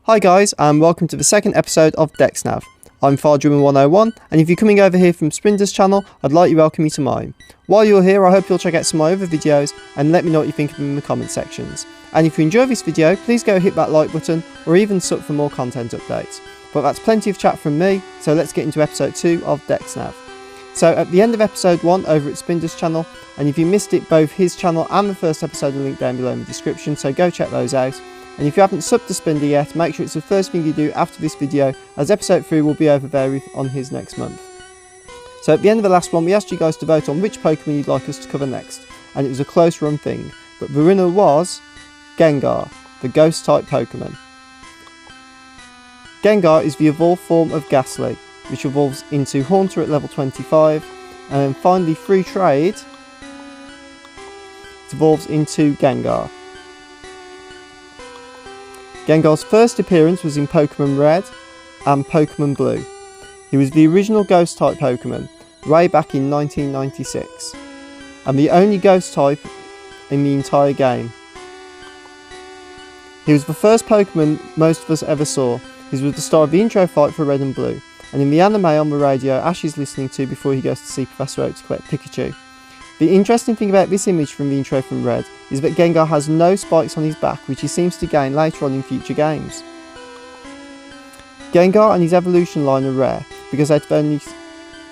Hi guys, and welcome to the second episode of Dex Nav. I'm Fardreamer101, and if you're coming over here from Spinda's channel, I'd like you to welcome me to mine. While you're here, I hope you'll check out some of my other videos and let me know what you think of them in the comment sections. And if you enjoy this video, please go hit that like button or even sub for more content updates. But that's plenty of chat from me, so let's get into episode 2 of Dex Nav. So at the end of episode 1 over at Spinda's channel, and if you missed it, both his channel and the first episode are linked down below in the description, so go check those out. And if you haven't subbed to Spinda yet, make sure it's the first thing you do after this video, as episode 3 will be over there on his next month. So at the end of the last one, we asked you guys to vote on which Pokemon you'd like us to cover next, and it was a close run thing, but the winner was Gengar, the ghost type Pokemon. Gengar is the evolved form of Ghastly, which evolves into Haunter at level 25, and then finally through trade, it evolves into Gengar. Gengar's first appearance was in Pokemon Red and Pokemon Blue. He was the original ghost type Pokemon, way back in 1996, and the only ghost type in the entire game. He was the first Pokemon most of us ever saw. He was the star of the intro fight for Red and Blue, and in the anime on the radio Ash is listening to before he goes to see Professor Oak to collect Pikachu. The interesting thing about this image from the intro from Red is that Gengar has no spikes on his back, which he seems to gain later on in future games. Gengar and his evolution line are rare, because out of only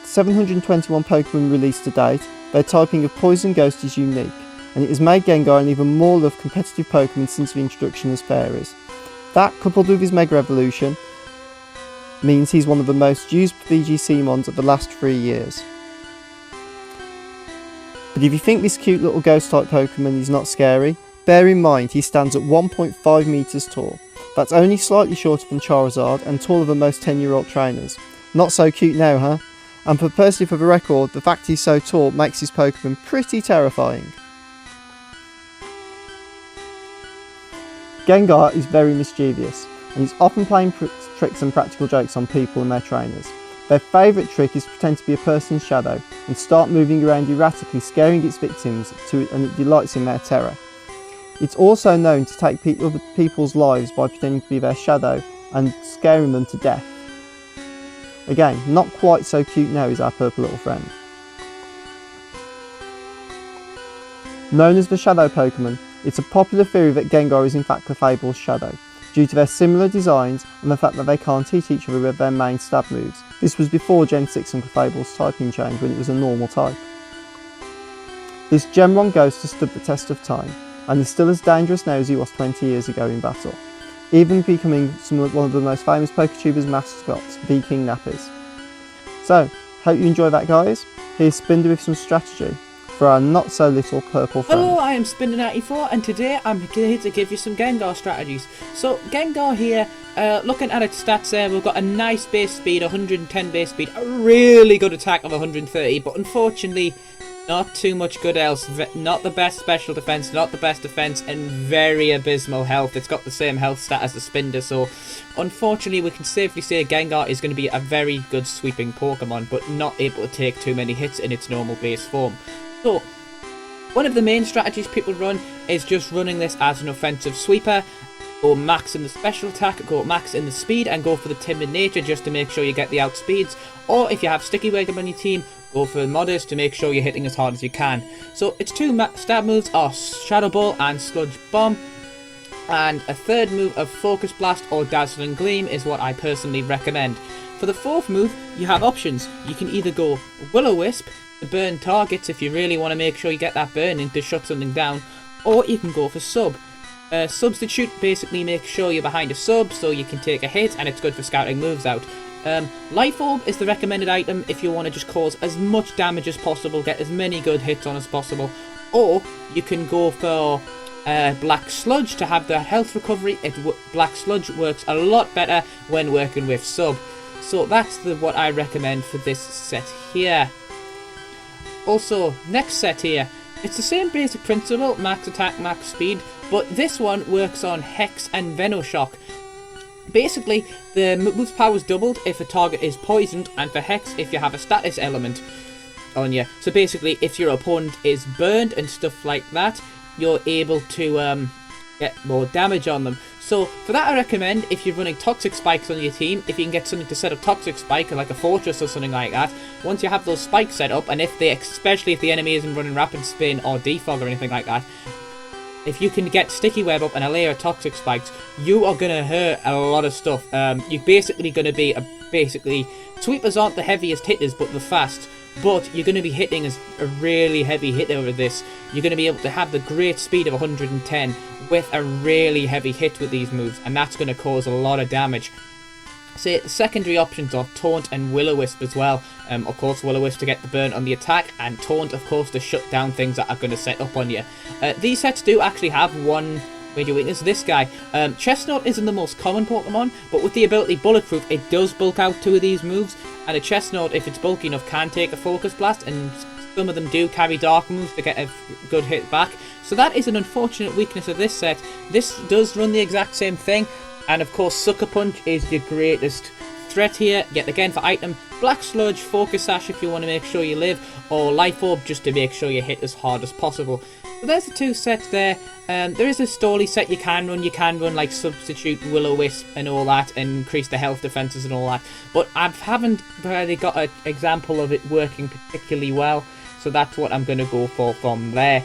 721 Pokemon released to date, their typing of Poison Ghost is unique, and it has made Gengar an even more loved competitive Pokemon since the introduction as fairies. That, coupled with his Mega Evolution, means he's one of the most used VGC Mons of the last 3 years. But if you think this cute little ghost type Pokemon is not scary, bear in mind he stands at 1.5 meters tall. That's only slightly shorter than Charizard and taller than most 10-year-old trainers. Not so cute now, huh? And personally, for the record, the fact he's so tall makes his Pokemon pretty terrifying. Gengar is very mischievous, and he's often playing tricks and practical jokes on people and their trainers. Their favourite trick is to pretend to be a person's shadow and start moving around erratically, scaring its victims, and it delights in their terror. It's also known to take other people's lives by pretending to be their shadow and scaring them to death. Again, not quite so cute now is our purple little friend. Known as the Shadow Pokemon, it's a popular theory that Gengar is in fact Clefable's shadow, due to their similar designs and the fact that they can't hit each other with their main stab moves. This was before Gen 6 and Clefable's typing change, when it was a normal type. This Gemron ghost has stood the test of time, and is still as dangerous now as he was 20 years ago in battle, even becoming one of the most famous Poketuber's mascots, the King Nappies. So, hope you enjoy that, guys. Here's Spinda with some strategy for our not so little purple friend. Hello, I am Spinda94, and today I'm here to give you some Gengar strategies. So Gengar here, looking at its stats there, we've got a nice base speed, 110 base speed, a really good attack of 130, but unfortunately not too much good else. Not the best special defense, not the best defense, and very abysmal health. It's got the same health stat as the Spinda, so unfortunately we can safely say Gengar is going to be a very good sweeping Pokemon, but not able to take too many hits in its normal base form. So, one of the main strategies people run is just running this as an offensive sweeper. Go max in the special attack, go max in the speed, and go for the timid nature just to make sure you get the outspeeds. Or if you have Sticky Wagam on your team, go for modest to make sure you're hitting as hard as you can. So its two stab moves are Shadow Ball and Sludge Bomb. And a third move of Focus Blast or Dazzling Gleam is what I personally recommend. For the fourth move, you have options. You can either go Will-O-Wisp to burn targets if you really want to make sure you get that burn in to shut something down, or you can go for Sub. Substitute basically makes sure you're behind a sub so you can take a hit, and it's good for scouting moves out. Life Orb is the recommended item if you want to just cause as much damage as possible, get as many good hits on as possible, or you can go for Black Sludge to have the health recovery. Black Sludge works a lot better when working with Sub. So that's what I recommend for this set here. Also, next set here, it's the same basic principle, max attack, max speed, but this one works on Hex and Venoshock. Basically, the move's power is doubled if a target is poisoned, and for Hex if you have a status element on you. So basically, if your opponent is burned and stuff like that, you're able to get more damage on them. So for that I recommend, if you're running toxic spikes on your team, if you can get something to set up toxic spike, like a fortress or something like that, once you have those spikes set up, and especially if the enemy isn't running rapid spin or defog or anything like that, if you can get sticky web up and a layer of toxic spikes, you are going to hurt a lot of stuff. You're basically going to be sweepers aren't the heaviest hitters, but the fast. But you're going to be hitting as a really heavy hitter with this. You're going to be able to have the great speed of 110 with a really heavy hit with these moves, and that's going to cause a lot of damage. So the secondary options are Taunt and Will-O-Wisp as well. Of course, Will-O-Wisp to get the burn on the attack, and Taunt, of course, to shut down things that are going to set up on you. These sets do actually have one major weakness. This guy, Chestnut isn't the most common Pokemon, but with the ability Bulletproof, it does bulk out 2 of these moves, and a Chestnut, if it's bulky enough, can take a Focus Blast, and some of them do carry Dark moves to get a good hit back. So that is an unfortunate weakness of this set. This does run the exact same thing. And of course, Sucker Punch is your greatest threat here. Yet again, for item, Black Sludge, Focus Sash if you want to make sure you live, or Life Orb just to make sure you hit as hard as possible. So there's the 2 sets there. There is a Stoli set you can run. You can run like Substitute, Will-O-Wisp and all that, and increase the health defenses and all that. But I haven't really got an example of it working particularly well. So that's what I'm going to go for from there.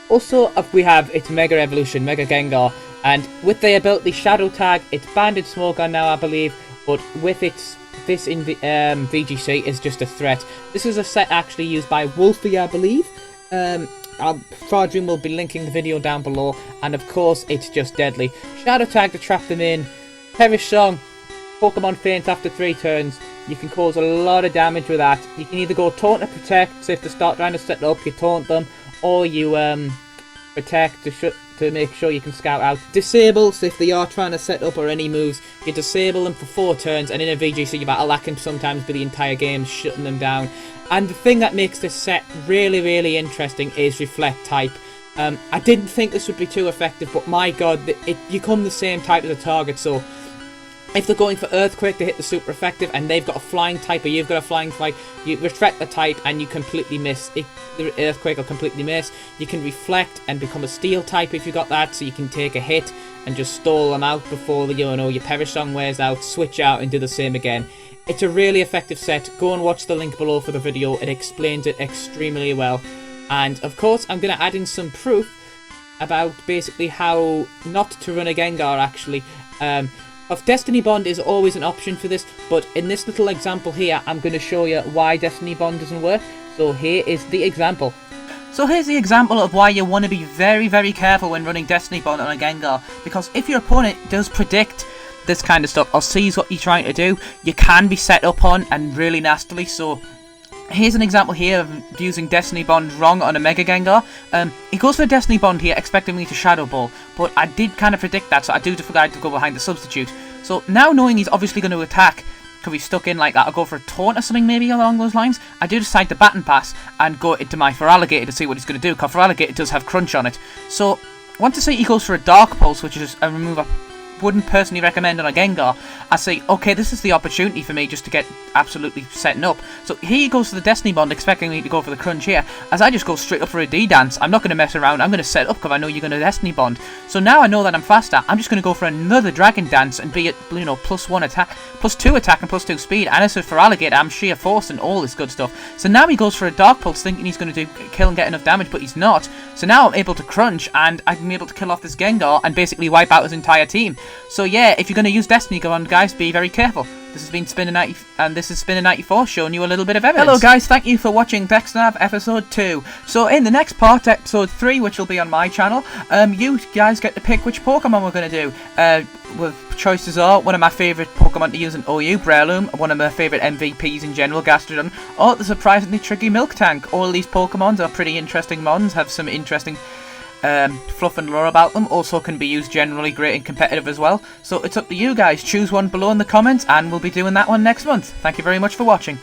Also, we have its Mega Evolution, Mega Gengar. And with the ability Shadow Tag, it's Banded Smogon now, I believe, but with this in the VGC is just a threat. This is a set actually used by Wolfie, I believe. Fardreamer will be linking the video down below, and of course, it's just deadly. Shadow Tag to trap them in, Perish Song, Pokemon Faint after 3 turns. You can cause a lot of damage with that. You can either go Taunt to Protect, so if they start trying to set up, you taunt them, or you Protect to make sure you can scout out. Disable, so if they are trying to set up or any moves, you disable them for 4 turns, and in a VGC battle that can sometimes be the entire game shutting them down. And the thing that makes this set really, really interesting is Reflect type. I didn't think this would be too effective, but my god, you come the same type as a target, so if they're going for Earthquake to hit the super effective and they've got a flying type or you've got a flying type, you reflect the type and you completely miss. The Earthquake will completely miss. You can reflect and become a Steel type if you got that, so you can take a hit and just stall them out before your Perish Song wears out, switch out and do the same again. It's a really effective set. Go and watch the link below for the video. It explains it extremely well. And of course, I'm going to add in some proof about basically how not to run a Gengar actually. Destiny Bond is always an option for this, but in this little example here, I'm going to show you why Destiny Bond doesn't work. So here is the example. So here's the example of why you want to be very, very careful when running Destiny Bond on a Gengar, because if your opponent does predict this kind of stuff or sees what you're trying to do, you can be set up on and really nastily. So here's an example here of using Destiny Bond wrong on a Mega Gengar. He goes for Destiny Bond here, expecting me to Shadow Ball, but I did kind of predict that, so I do forget to go behind the substitute. So now knowing he's obviously going to attack, because he's stuck in like that, I'll go for a Taunt or something maybe along those lines. I do decide to Baton Pass and go into my Feraligatr to see what he's going to do, because Feraligatr does have Crunch on it. So once I see he goes for a Dark Pulse, which is a remove I wouldn't personally recommend on a Gengar, I say, okay, this is the opportunity for me just to get absolutely setting up. So here he goes for the Destiny Bond, expecting me to go for the Crunch here, as I just go straight up for a D-Dance. I'm not going to mess around, I'm going to set up because I know you're going to Destiny Bond. So now I know that I'm faster, I'm just going to go for another Dragon Dance and be at, +1 attack, +2 attack and +2 speed, and it's a Feraligatr, I'm sheer force and all this good stuff. So now he goes for a Dark Pulse thinking he's going to kill and get enough damage, but he's not. So now I'm able to Crunch, and I'm able to kill off this Gengar and basically wipe out his entire team. So yeah, if you're going to use Destiny Bond, guys, be very careful. This has been Spinda90, and this is Spinda94 showing you a little bit of evidence. Hello guys, thank you for watching Dex Nav episode 2. So in the next part, episode 3, which will be on my channel, you guys get to pick which Pokemon we're going to do. Choices are one of my favourite Pokemon to use in OU, Breloom, one of my favourite MVPs in general, Gastrodon, or the surprisingly tricky Milk Tank. All these Pokemons are pretty interesting Mons, have some interesting fluff and lore about them, also can be used generally great and competitive as well. So it's up to you guys, choose one below in the comments and we'll be doing that one next month. Thank you very much for watching.